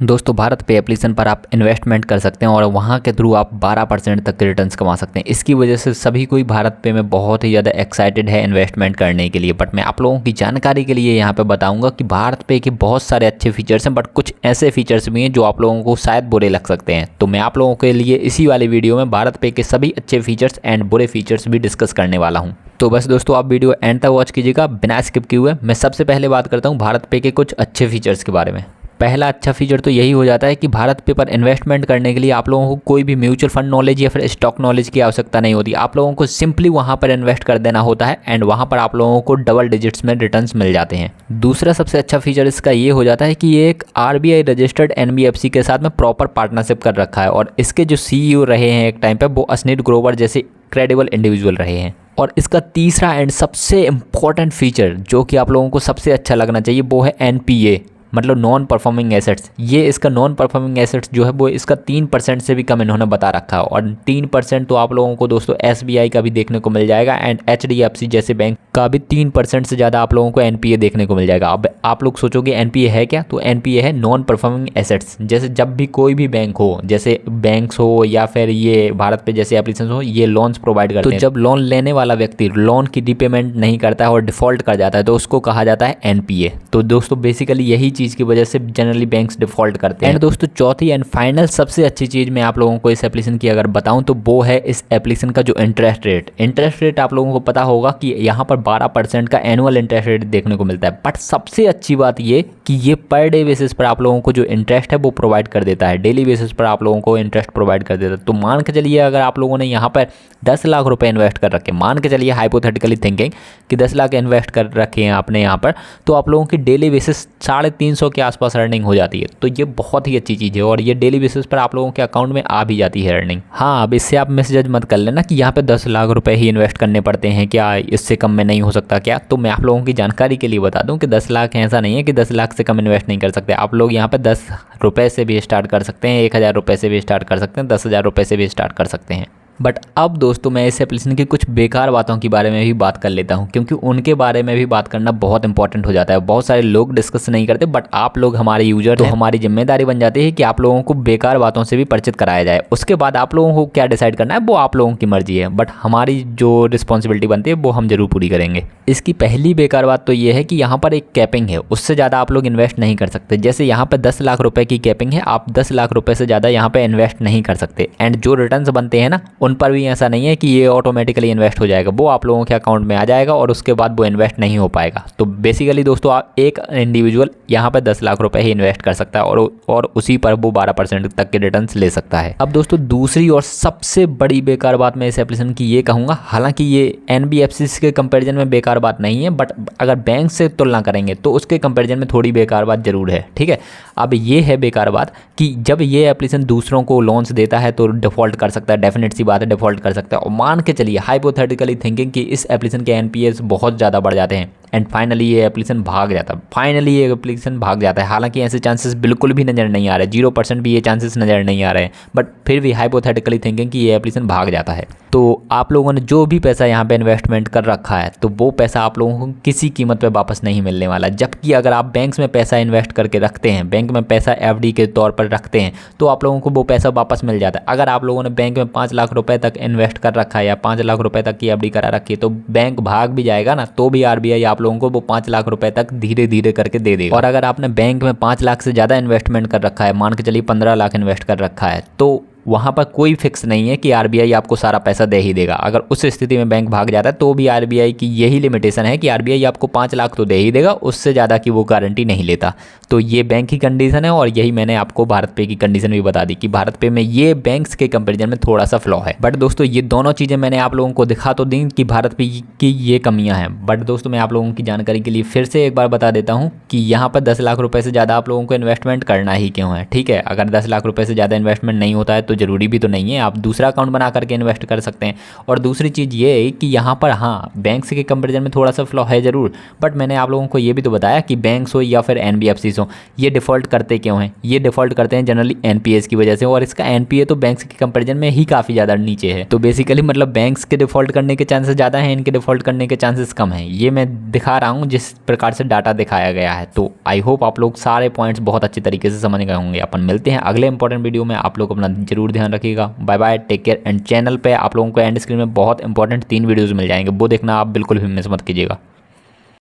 दोस्तों भारत पे एप्लीकेशन पर आप इन्वेस्टमेंट कर सकते हैं और वहाँ के थ्रू आप 12% तक के रिटर्न्स कमा सकते हैं। इसकी वजह से सभी कोई भारत पे में बहुत ही ज़्यादा एक्साइटेड है इन्वेस्टमेंट करने के लिए। बट मैं आप लोगों की जानकारी के लिए यहाँ पे बताऊँगा कि भारत पे के बहुत सारे अच्छे फीचर्स हैं, बट कुछ ऐसे फीचर्स भी हैं जो आप लोगों को शायद बुरे लग सकते हैं। तो मैं आप लोगों के लिए इसी वाली वीडियो में भारत पे के सभी अच्छे फीचर्स एंड बुरे फीचर्स भी डिस्कस करने वाला हूँ। तो बस दोस्तों आप वीडियो एंड तक वॉच कीजिएगा बिना स्किप किए हुए। मैं सबसे पहले बात करता हूँ भारत पे के कुछ अच्छे फीचर्स के बारे में। पहला अच्छा फीचर तो यही हो जाता है कि भारत पे पर इन्वेस्टमेंट करने के लिए आप लोगों को कोई भी म्यूचुअल फंड नॉलेज या फिर स्टॉक नॉलेज की आवश्यकता नहीं होती। आप लोगों को सिंपली वहाँ पर इन्वेस्ट कर देना होता है एंड वहाँ पर आप लोगों को डबल डिजिट्स में रिटर्न्स मिल जाते हैं। दूसरा सबसे अच्छा फीचर इसका ये हो जाता है कि ये एक RBI रजिस्टर्ड NBFC के साथ में प्रॉपर पार्टनरशिप कर रखा है और इसके जो CEO रहे हैं एक टाइम पर वो असनीत ग्रोवर जैसे क्रेडिबल इंडिविजुअल रहे हैं। और इसका तीसरा एंड सबसे इम्पॉर्टेंट फीचर जो कि आप लोगों को सबसे अच्छा लगना चाहिए वो है NPA, मतलब नॉन परफॉर्मिंग एसेट्स। ये इसका नॉन परफॉर्मिंग एसेट्स जो है वो इसका 3% से भी कम इन्होंने बता रखा है और 3% तो आप लोगों को दोस्तों SBI का भी देखने को मिल जाएगा एंड HDFC जैसे बैंक का भी 3% से ज़्यादा आप लोगों को NPA देखने को मिल जाएगा। अब आप लोग सोचोगे NPA है क्या, तो NPA है नॉन परफॉर्मिंग एसेट्स। जैसे जब भी कोई भी बैंक हो, जैसे बैंक्स हो या फिर ये भारत पे जैसे एप्लीकेशन हो, ये लोन्स प्रोवाइड करते हैं। तो जब लोन लेने वाला व्यक्ति लोन की रिपेमेंट नहीं करता है और डिफॉल्ट कर जाता है तो उसको कहा जाता है NPA। तो दोस्तों बेसिकली यही चीज़ की वजह से जनरली बैंक्स डिफॉल्ट करते हैं। एंड दोस्तों चौथी एंड फाइनल सबसे अच्छी चीज़ मैं आप लोगों को इस एप्लीकेशन की अगर बताऊं तो वो है इस एप्लीकेशन का जो इंटरेस्ट रेट आप लोगों को पता होगा कि यहाँ पर 12% का एनुअल इंटरेस्ट रेट देखने को मिलता है। बट सबसे अच्छी बात ये कि ये पर डे बेसिस पर आप लोगों को जो इंटरेस्ट है वो प्रोवाइड कर देता है, डेली बेसिस पर आप लोगों को इंटरेस्ट प्रोवाइड कर देता है। तो मान के चलिए अगर आप लोगों ने यहाँ पर 10 लाख रुपए इन्वेस्ट कर रखे, मान के चलिए हाइपोथेटिकली थिंकिंग कि 10 लाख इन्वेस्ट कर रखे हैं आपने यहाँ पर, तो आप लोगों की डेली बेसिस 350 के आसपास अर्निंग हो जाती है। तो ये बहुत ही अच्छी चीज़ है और ये डेली बेसिस पर आप लोगों के अकाउंट में आ भी जाती है अर्निंग। हाँ, अब इससे आप मिसजज मत कर लेना कि यहाँ पे 10 लाख रुपए ही इन्वेस्ट करने पड़ते हैं, क्या इससे कम में नहीं हो सकता क्या? तो मैं आप लोगों की जानकारी के लिए बता दूं कि 10 लाख ऐसा नहीं है कि 10 लाख से कम इन्वेस्ट नहीं कर सकते। आप लोग यहाँ पे 10 रुपये से भी स्टार्ट कर सकते हैं, 1000 रुपये से भी स्टार्ट कर सकते हैं, 10,000 रुपये से भी स्टार्ट कर सकते हैं। बट अब दोस्तों मैं इस एप्लीकेशन की कुछ बेकार बातों के बारे में भी बात कर लेता हूं, क्योंकि उनके बारे में भी बात करना बहुत इंपॉर्टेंट हो जाता है। बहुत सारे लोग डिस्कस नहीं करते, बट आप लोग हमारे यूजर तो हमारी जिम्मेदारी बन जाती है कि आप लोगों को बेकार बातों से भी परिचित कराया जाए। उसके बाद आप लोगों को क्या डिसाइड करना है वो आप लोगों की मर्जी है, बट हमारी जो रिस्पॉन्सिबिलिटी बनती है वो हम जरूर पूरी करेंगे। इसकी पहली बेकार बात तो ये है कि यहाँ पर एक कैपिंग है, उससे ज़्यादा आप लोग इन्वेस्ट नहीं कर सकते। जैसे यहाँ पर 10 लाख रुपए की कैपिंग है, आप 10 लाख रुपए से ज़्यादा यहाँ पे इन्वेस्ट नहीं कर सकते। एंड जो रिटर्न्स बनते हैं ना, उन पर भी ऐसा नहीं है कि ये ऑटोमेटिकली इन्वेस्ट हो जाएगा, वो आप लोगों के अकाउंट में आ जाएगा और उसके बाद वो इन्वेस्ट नहीं हो पाएगा। तो बेसिकली दोस्तों आप एक इंडिविजुअल यहाँ पे 10 लाख रुपए ही इन्वेस्ट कर सकता है और उसी पर वो 12% तक के रिटर्न्स ले सकता है। अब दोस्तों दूसरी और सबसे बड़ी बेकार बात मैं इस एप्लीकेशन की ये कहूँगा, हालांकि ये NBFC के कंपेरिजन में बेकार बात नहीं है, बट अगर बैंक से तुलना करेंगे तो उसके कंपेरिजन में थोड़ी बेकार बात जरूर है। ठीक है, अब ये है बेकार बात कि जब ये एप्लीकेशन दूसरों को लोन्स देता है तो डिफॉल्ट कर सकता है, डेफिनेट सी बात है डिफॉल्ट कर सकता है। और मान के चलिए हाइपोथेटिकली थिंकिंग कि इस एप्लीकेशन के NPAs बहुत ज़्यादा बढ़ जाते हैं एंड फाइनली ये एप्लीकेशन भाग जाता है। हालांकि ऐसे चांसेस बिल्कुल भी नज़र नहीं आ रहे, 0% भी ये चांसेस नज़र नहीं आ रहे हैं, बट फिर भी हाइपोथेटिकली थिंकिंग कि ये एप्लीकेशन भाग जाता है। तो आप लोगों ने जो भी पैसा यहाँ पे इन्वेस्टमेंट कर रखा है तो वो पैसा आप लोगों को किसी कीमत पे वापस नहीं मिलने वाला। जबकि अगर आप बैंक्स में पैसा इन्वेस्ट करके रखते हैं, बैंक में पैसा FD के तौर पर रखते हैं, तो आप लोगों को वो पैसा वापस मिल जाता है। अगर आप लोगों ने बैंक में 5 लाख रुपए तक इन्वेस्ट कर रखा है या 5 लाख रुपए तक की FD करा रखी है, तो बैंक भाग भी जाएगा ना, तो भी RBI आप लोगों को वो 5 लाख रुपए तक धीरे धीरे करके दे देगा। और अगर आपने बैंक में 5 लाख से ज़्यादा इन्वेस्टमेंट कर रखा है, मान के चलिए 15 लाख इन्वेस्ट कर रखा है, तो वहाँ पर कोई फिक्स नहीं है कि RBI आपको सारा पैसा दे ही देगा। अगर उस स्थिति में बैंक भाग जाता है तो भी RBI की यही लिमिटेशन है कि RBI आपको 5 लाख तो दे ही देगा, उससे ज़्यादा की वो गारंटी नहीं लेता। तो ये बैंक की कंडीशन है और यही मैंने आपको भारत पे की कंडीशन भी बता दी कि भारत पे में ये बैंक्स के कंपेरिजन में थोड़ा सा फ्लॉ है। बट दोस्तों ये दोनों चीज़ें मैंने आप लोगों को दिखा तो दी कि भारत पे की ये कमियाँ हैं, बट दोस्तों मैं आप लोगों की जानकारी के लिए फिर से एक बार बता देता हूँ कि यहाँ पर 10 लाख रुपये से ज़्यादा आप लोगों को इन्वेस्टमेंट करना ही क्यों है। ठीक है, अगर 10 लाख रुपये से ज़्यादा इन्वेस्टमेंट नहीं होता है तो तो ज़रूरी भी तो नहीं है, आप दूसरा अकाउंट बना करके इन्वेस्ट कर सकते हैं। और दूसरी चीज़ ये है कि यहाँ पर हाँ बैंक्स के कंपेरिजन में थोड़ा सा फ्लॉ है ज़रूर, बट मैंने आप लोगों को ये भी तो बताया कि बैंक्स हो या फिर NBFCs हो, ये डिफ़ॉल्ट करते क्यों हैं? ये डिफ़ॉल्ट करते हैं जनरली NPAs की वजह से, और इसका NPA तो बैंक्स के कंपेरिजन में ही काफ़ी ज़्यादा नीचे है। तो बेसिकली मतलब बैंक्स के डिफ़ॉल्ट करने के चांसेस ज़्यादा हैं, इनके डिफ़ॉल्ट करने के चांसेस कम हैं। ये मैं दिखा रहा हूँ जिस प्रकार से डाटा दिखाया गया है। तो आई होप आप लोग सारे पॉइंट्स बहुत अच्छे तरीके से समझ गए होंगे। अपन मिलते हैं अगले इंपॉर्टेंट वीडियो में, आप लोग अपना जरूर ध्यान रखिएगा। Bye bye, take care. And channel पे आप लोगों को एंड स्क्रीन में बहुत इंपॉर्टेंट 3 वीडियोज़ मिल जाएंगे, वो देखना आप बिल्कुल भी मिस मत कीजिएगा।